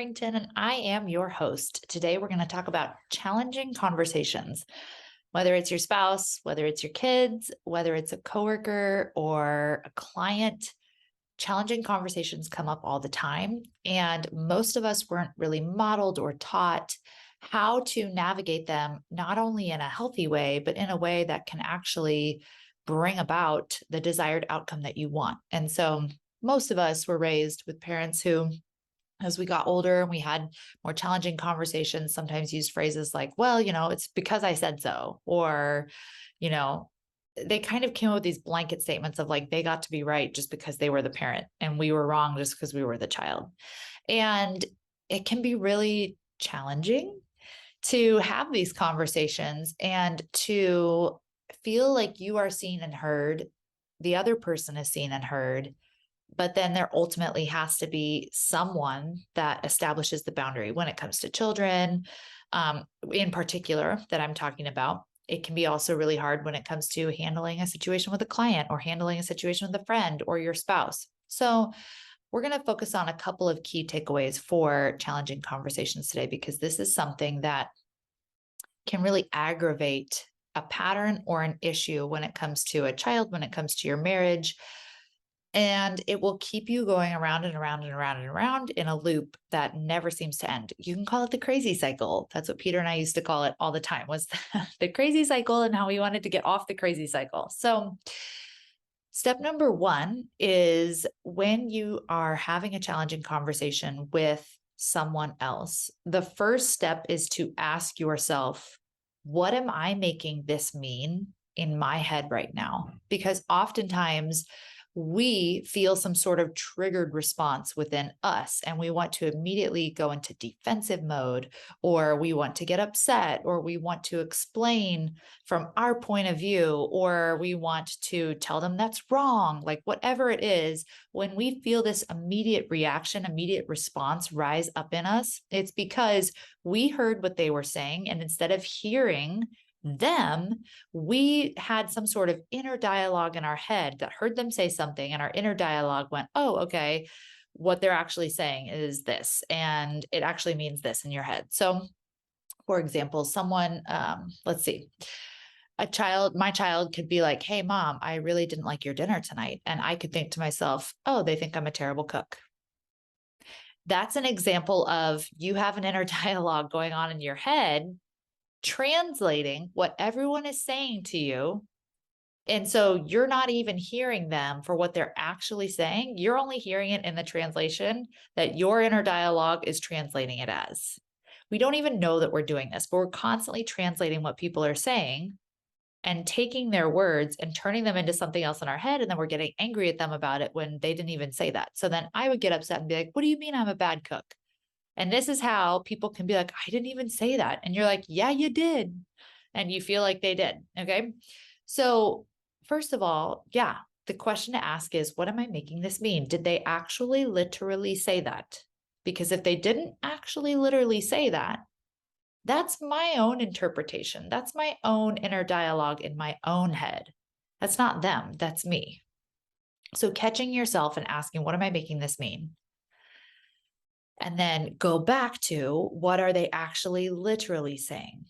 Harrington, and I am your host. Today, we're going to talk about challenging conversations. Whether it's your spouse, whether it's your kids, whether it's a coworker or a client, challenging conversations come up all the time. And most of us weren't really modeled or taught how to navigate them, not only in a healthy way, but in a way that can actually bring about the desired outcome that you want. And so, most of us were raised with parents who, as we got older and we had more challenging conversations, sometimes used phrases like, well, it's because I said so. Or, you know, they kind of came up with these blanket statements of like, they got to be right just because they were the parent and we were wrong just because we were the child. And it can be really challenging to have these conversations and to feel like you are seen and heard, the other person is seen and heard, but then there ultimately has to be someone that establishes the boundary when it comes to children, in particular, that I'm talking about. It can be also really hard when it comes to handling a situation with a client or handling a situation with a friend or your spouse. So, we're going to focus on a couple of key takeaways for challenging conversations today, because this is something that can really aggravate a pattern or an issue when it comes to a child, when it comes to your marriage. And it will keep you going around and around and around and around in a loop that never seems to end. You can call it the crazy cycle. That's what Peter and I used to call it all the time, was the crazy cycle, and how we wanted to get off the crazy cycle. So step number one is, when you are having a challenging conversation with someone else, the first step is to ask yourself, what am I making this mean in my head right now? Because oftentimes we feel some sort of triggered response within us, and we want to immediately go into defensive mode, or we want to get upset, or we want to explain from our point of view, or we want to tell them that's wrong. Like, whatever it is, when we feel this immediate reaction, immediate response rise up in us, it's because we heard what they were saying, and instead of hearing them, we had some sort of inner dialogue in our head that heard them say something, and our inner dialogue went, oh, okay, what they're actually saying is this, and it actually means this in your head. So, for example, someone, let's see, my child could be like, hey, mom, I really didn't like your dinner tonight. And I could think to myself, oh, they think I'm a terrible cook. That's an example of, you have an inner dialogue going on in your head, translating what everyone is saying to you. And so you're not even hearing them for what they're actually saying. You're only hearing it in the translation that your inner dialogue is translating it as. We don't even know that we're doing this, but we're constantly translating what people are saying and taking their words and turning them into something else in our head. And then we're getting angry at them about it when they didn't even say that. So then I would get upset and be like, what do you mean I'm a bad cook? And this is how people can be like, I didn't even say that. And you're like, yeah, you did. And you feel like they did. Okay. So, first of all, yeah, the question to ask is, what am I making this mean? Did they actually literally say that? Because if they didn't actually literally say that, that's my own interpretation. That's my own inner dialogue in my own head. That's not them. That's me. So, catching yourself and asking, what am I making this mean? And then go back to, what are they actually literally saying?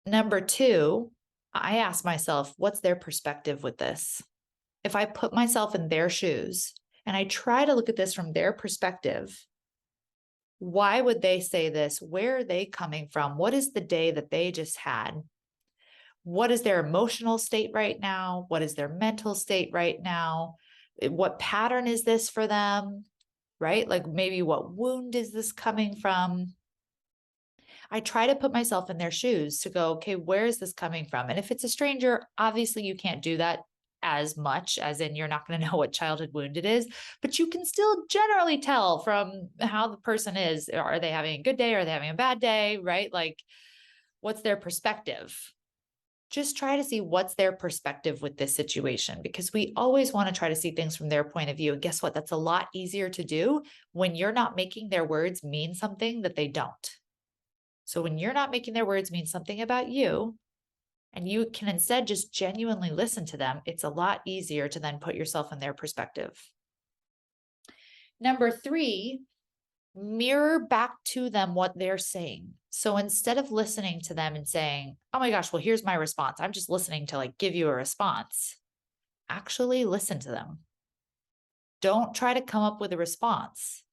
Number two, I ask myself, what's their perspective with this? If I put myself in their shoes and I try to look at this from their perspective, why would they say this? Where are they coming from? What is the day that they just had? What is their emotional state right now? What is their mental state right now? What pattern is this for them? Right? Like, maybe what wound is this coming from? I try to put myself in their shoes to go, okay, where is this coming from? And if it's a stranger, obviously you can't do that as much, as in you're not going to know what childhood wound it is, but you can still generally tell from how the person is. Are they having a good day? Are they having a bad day? Right? Like, what's their perspective? Just try to see what's their perspective with this situation, because we always want to try to see things from their point of view. And guess what? That's a lot easier to do when you're not making their words mean something that they don't. So when you're not making their words mean something about you, and you can instead just genuinely listen to them, it's a lot easier to then put yourself in their perspective. Number three, mirror back to them what they're saying. So instead of listening to them and saying, oh my gosh, well, here's my response, I'm just listening to like give you a response, actually listen to them. Don't try to come up with a response.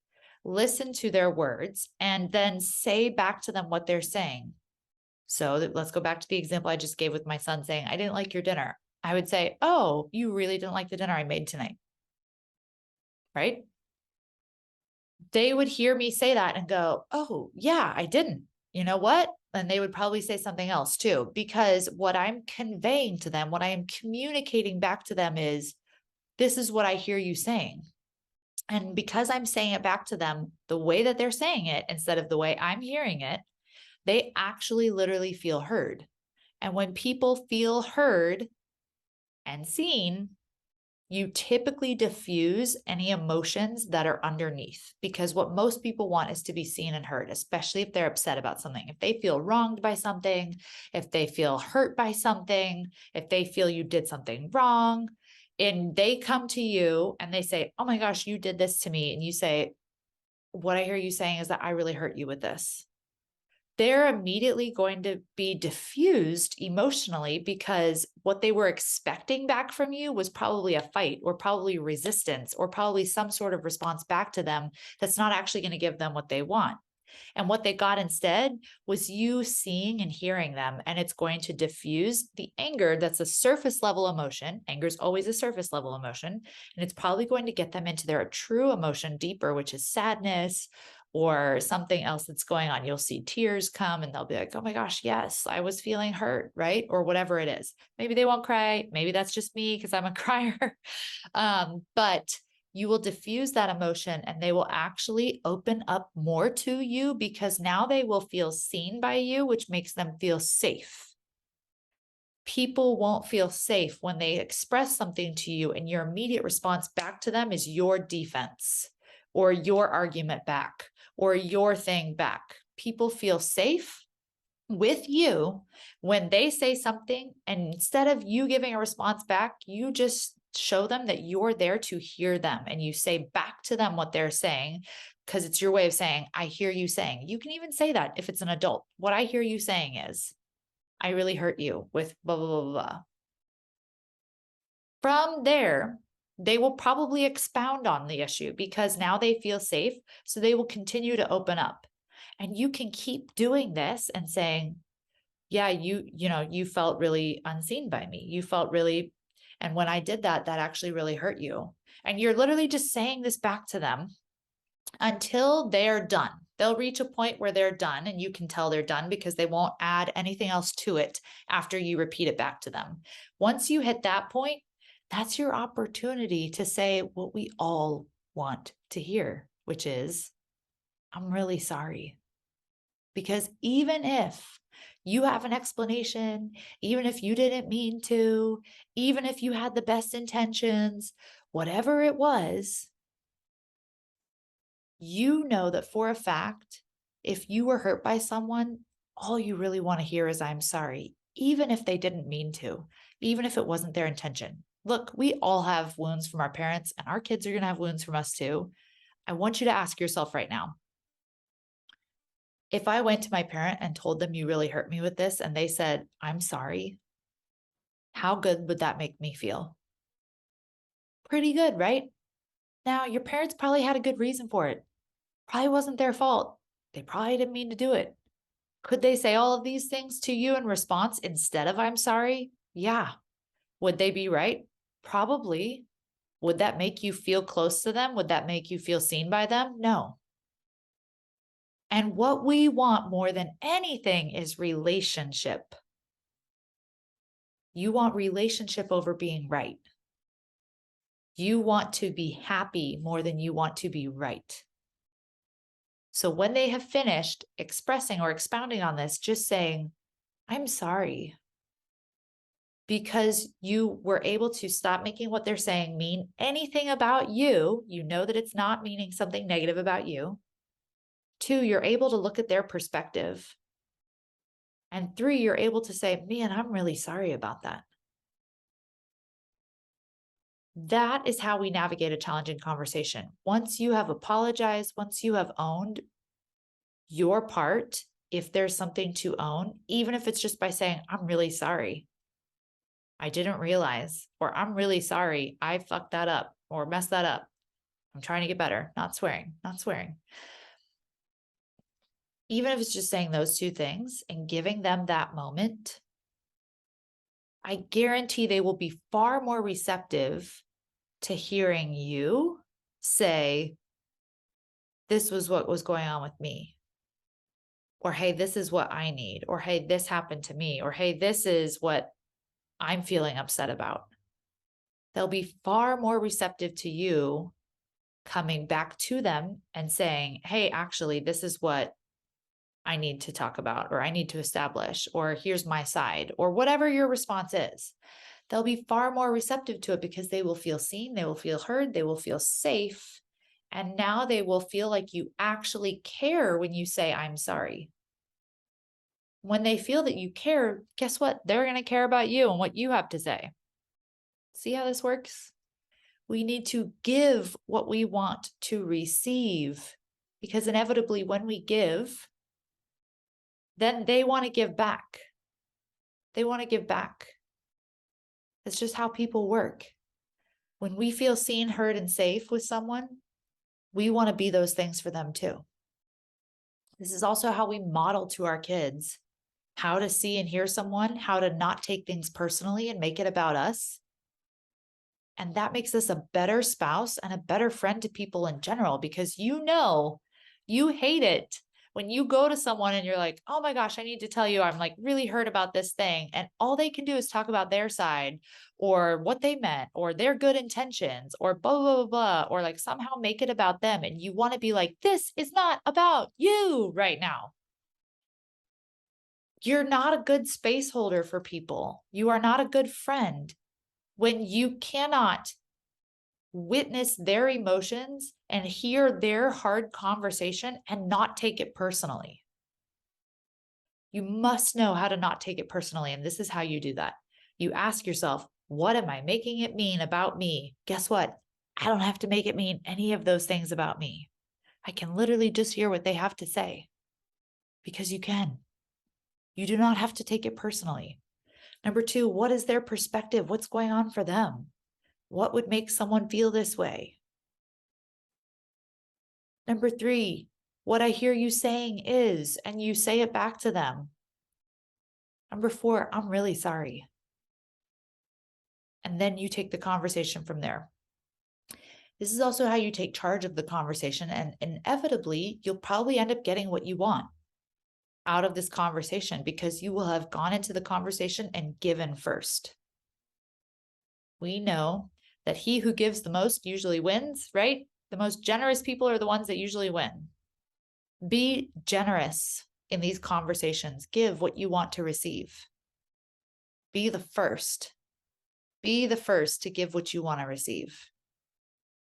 Listen to their words and then say back to them what they're saying. So let's go back to the example I just gave with my son saying, I didn't like your dinner. I would say, oh, you really didn't like the dinner I made tonight, right? They would hear me say that and go, oh, yeah, I didn't. You know what? And they would probably say something else too, because what I'm conveying to them, what I am communicating back to them is, this is what I hear you saying. And because I'm saying it back to them the way that they're saying it instead of the way I'm hearing it, they actually literally feel heard. And when people feel heard and seen, you typically diffuse any emotions that are underneath, because what most people want is to be seen and heard, especially if they're upset about something. If they feel wronged by something, if they feel hurt by something, if they feel you did something wrong, and they come to you and they say, oh my gosh, you did this to me. And you say, what I hear you saying is that I really hurt you with this. They're immediately going to be diffused emotionally, because what they were expecting back from you was probably a fight or probably resistance or probably some sort of response back to them that's not actually going to give them what they want. And what they got instead was you seeing and hearing them. And it's going to diffuse the anger that's a surface level emotion. Anger is always a surface level emotion. And it's probably going to get them into their true emotion deeper, which is sadness or something else that's going on. You'll see tears come and they'll be like, oh my gosh, yes, I was feeling hurt, right? Or whatever it is. Maybe they won't cry. Maybe that's just me because I'm a crier. But you will diffuse that emotion and they will actually open up more to you, because now they will feel seen by you, which makes them feel safe. People won't feel safe when they express something to you and your immediate response back to them is your defense or your argument back or your thing back. People feel safe with you when they say something, and instead of you giving a response back, you just show them that you're there to hear them and you say back to them what they're saying, because it's your way of saying, I hear you saying. You can even say that if it's an adult. What I hear you saying is, I really hurt you with blah, blah, blah, blah. From there, they will probably expound on the issue because now they feel safe. So they will continue to open up. And you can keep doing this and saying, yeah, you felt really unseen by me. You felt really, and when I did that, that actually really hurt you. And you're literally just saying this back to them until they're done. They'll reach a point where they're done, and you can tell they're done because they won't add anything else to it after you repeat it back to them. Once you hit that point, that's your opportunity to say what we all want to hear, which is, I'm really sorry. Because even if you have an explanation, even if you didn't mean to, even if you had the best intentions, whatever it was, you know that for a fact, if you were hurt by someone, all you really want to hear is, I'm sorry, even if they didn't mean to, even if it wasn't their intention. Look, we all have wounds from our parents, and our kids are going to have wounds from us too. I want you to ask yourself right now, if I went to my parent and told them, you really hurt me with this, and they said, I'm sorry, how good would that make me feel? Pretty good, right? Now, your parents probably had a good reason for it. Probably wasn't their fault. They probably didn't mean to do it. Could they say all of these things to you in response instead of I'm sorry? Yeah. Would they be right? Probably. Would that make you feel close to them? Would that make you feel seen by them? No. And what we want more than anything is relationship. You want relationship over being right. You want to be happy more than you want to be right. So when they have finished expressing or expounding on this, just saying, I'm sorry, because you were able to stop making what they're saying mean anything about you. You know that it's not meaning something negative about you. 2, you're able to look at their perspective. And 3, you're able to say, man, I'm really sorry about that. That is how we navigate a challenging conversation. Once you have apologized, once you have owned your part, if there's something to own, even if it's just by saying, I'm really sorry, I didn't realize, or I'm really sorry, I fucked that up or messed that up. I'm trying to get better, not swearing, not swearing. Even if it's just saying those two things and giving them that moment, I guarantee they will be far more receptive to hearing you say, this was what was going on with me. Or, hey, this is what I need. Or, hey, this happened to me. Or, hey, this is what I'm feeling upset about. They'll be far more receptive to you coming back to them and saying, hey, actually, this is what I need to talk about, or I need to establish, or here's my side, or whatever your response is. They'll be far more receptive to it because they will feel seen, they will feel heard, they will feel safe. And now they will feel like you actually care when you say, I'm sorry. When they feel that you care, guess what? They're going to care about you and what you have to say. See how this works? We need to give what we want to receive, because inevitably when we give, then they want to give back. They want to give back. It's just how people work. When we feel seen, heard, and safe with someone, we want to be those things for them too. This is also how we model to our kids how to see and hear someone, how to not take things personally and make it about us. And that makes us a better spouse and a better friend to people in general, because you hate it when you go to someone and you're like, oh my gosh, I need to tell you, I'm like really hurt about this thing. And all they can do is talk about their side or what they meant or their good intentions or blah, blah, blah, blah, or like somehow make it about them. And you want to be like, this is not about you right now. You're not a good space holder for people. You are not a good friend when you cannot witness their emotions and hear their hard conversation and not take it personally. You must know how to not take it personally. And this is how you do that. You ask yourself, what am I making it mean about me? Guess what? I don't have to make it mean any of those things about me. I can literally just hear what they have to say, because you can. You do not have to take it personally. Number two, what is their perspective? What's going on for them? What would make someone feel this way? Number three, what I hear you saying is, and you say it back to them. Number four, I'm really sorry. And then you take the conversation from there. This is also how you take charge of the conversation, and inevitably, you'll probably end up getting what you want out of this conversation because you will have gone into the conversation and given first. We know that he who gives the most usually wins, right? The most generous people are the ones that usually win. Be generous in these conversations. Give what you want to receive. Be the first. Be the first to give what you want to receive.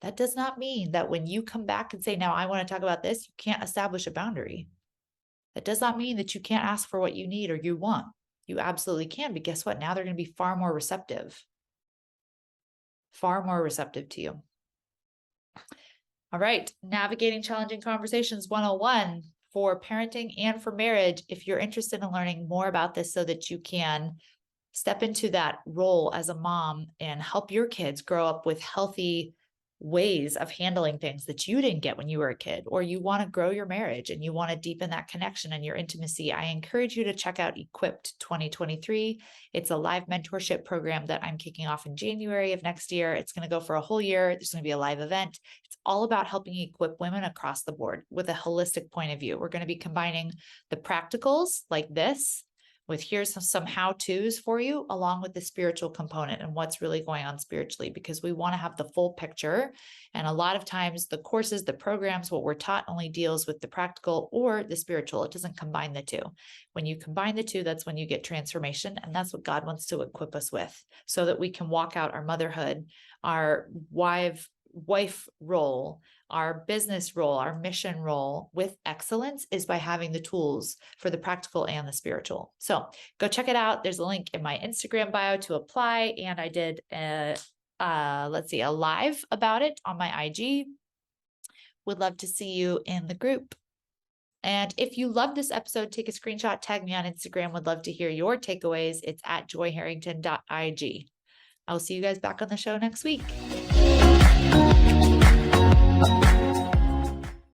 That does not mean that when you come back and say, now I want to talk about this, you can't establish a boundary. That does not mean that you can't ask for what you need or you want. You absolutely can, but guess what? Now they're going to be far more receptive to you. All right, navigating challenging conversations 101 for parenting and for marriage. If you're interested in learning more about this so that you can step into that role as a mom and help your kids grow up with healthy ways of handling things that you didn't get when you were a kid, or you want to grow your marriage and you want to deepen that connection and your intimacy, I encourage you to check out Equipped 2023. It's a live mentorship program that I'm kicking off in January of next year. It's going to go for a whole year. There's going to be a live event. It's all about helping equip women across the board with a holistic point of view. We're going to be combining the practicals like this with here's some how-tos for you, along with the spiritual component and what's really going on spiritually, because we want to have the full picture. And a lot of times the courses, the programs, what we're taught only deals with the practical or the spiritual. It doesn't combine the two. When you combine the two, that's when you get transformation. And that's what God wants to equip us with so that we can walk out our motherhood, our wife role, our business role, our mission role with excellence, is by having the tools for the practical and the spiritual. So go check it out. There's a link in my Instagram bio to apply. And I did a a live about it on my IG. Would love to see you in the group. And if you love this episode, take a screenshot, tag me on Instagram. Would love to hear your takeaways. It's at joyharrington.ig. I'll see you guys back on the show next week.